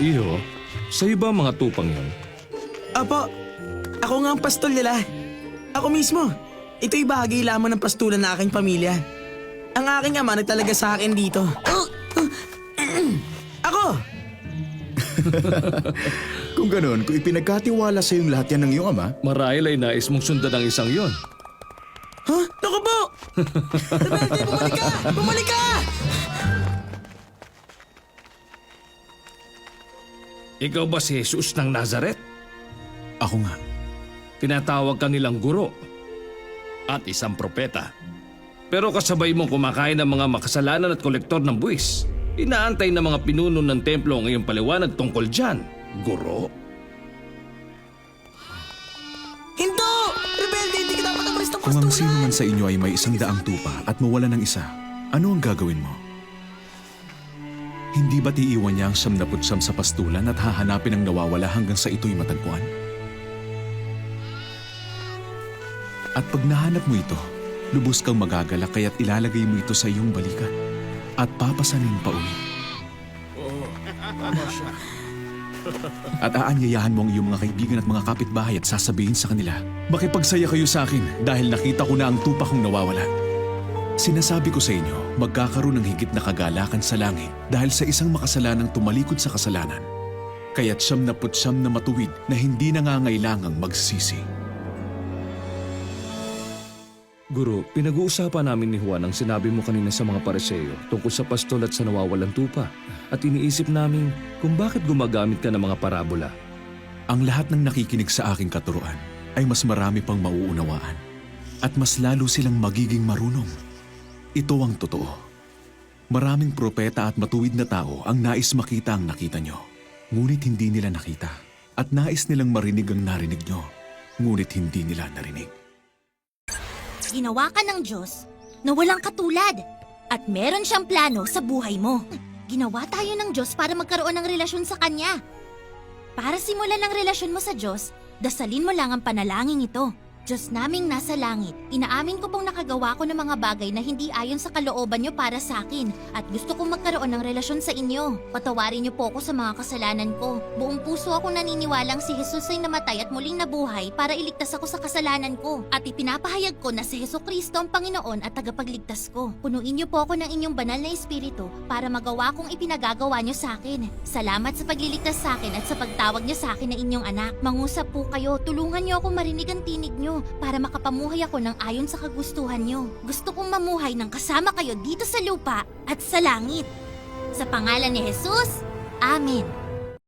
Iho, sa'yo ba mga tupang yon? Apo, ako nga ang pastol nila. Ako mismo. Ito'y bahagi lamang ng pastulan ng aking pamilya. Ang aking ama nagtalaga sa akin dito. Ako! Kung ganoon, kung ipinagkatiwala sa iyong lahat yan ng iyong ama, Marahil ay nais mong sundan ang isang yon. Ha? Naku po! Rebelde, bumalik ka! Bumalik ka! Ikaw ba si Jesus ng Nazaret? ako nga. Tinatawag ka nilang guro at isang propeta. Pero kasabay mong kumakain ng mga makasalanan at kolektor ng buwis. Inaantay ng mga pinuno ng templo ang iyong paliwanag tungkol dyan, guro. Hinto! Rebelde, hindi ka dapat umalis ng Kung ang pastulan! sino man sa inyo ay may 100 tupa at mawala ng isa, ano ang gagawin mo? Hindi ba't iiwan niya ang 99 sa pastulan at hahanapin ang nawawala hanggang sa ito'y matagpuan? At pag nahanap mo ito, lubos kang magagalak kaya't ilalagay mo ito sa iyong balikat at papasanin pa uwi. At aanyayahan mo ang iyong mga kaibigan at mga kapitbahay at sasabihin sa kanila, makipagsaya kayo sa akin dahil nakita ko na ang tupa kong nawawala. Sinasabi ko sa inyo, magkakaroon ng higit na kagalakan sa langit dahil sa isang makasalanang tumalikod sa kasalanan. Kaya't 99 na matuwid na hindi nangangailangang magsisi. Guro, pinag-uusapan namin ni Juan ang sinabi mo kanina sa mga pariseo tungkol sa pastol at sa nawawalang tupa. At iniisip namin kung bakit gumagamit ka ng mga parabola. Ang lahat ng nakikinig sa aking katuruan ay mas marami pang mauunawaan at mas lalo silang magiging marunong. Ito ang totoo. Maraming propeta at matuwid na tao ang nais makita ang nakita nyo. Ngunit hindi nila nakita. At nais nilang marinig ang narinig nyo. Ngunit hindi nila narinig. Ginawa ka ng Diyos na walang katulad at meron siyang plano sa buhay mo. Ginawa tayo ng Diyos para magkaroon ng relasyon sa Kanya. Para simulan ang relasyon mo sa Diyos, dasalin mo lang ang panalangin ito. Diyos naming nasa langit, inaamin ko pong nakagawa ko ng mga bagay na hindi ayon sa kalooban niyo para sa akin at gusto kong magkaroon ng relasyon sa inyo. Patawarin niyo po ako sa mga kasalanan ko. Buong puso akong naniniwalang si Jesus ay namatay at muling nabuhay para iligtas ako sa kasalanan ko. At ipinapahayag ko na si Jesucristo ang Panginoon at tagapagligtas ko. Punuin niyo po ako ng inyong banal na espiritu para magawa kong ipinagagawa niyo sa akin. Salamat sa pagliligtas sa akin at sa pagtawag niyo sa akin na inyong anak. Mangusap po kayo, tulungan niyo ako marinig ang tinig niyo para makapamuhay ako ng ayon sa kagustuhan niyo. Gusto kong mamuhay ng kasama kayo dito sa lupa at sa langit. Sa pangalan ni Jesus, Amen.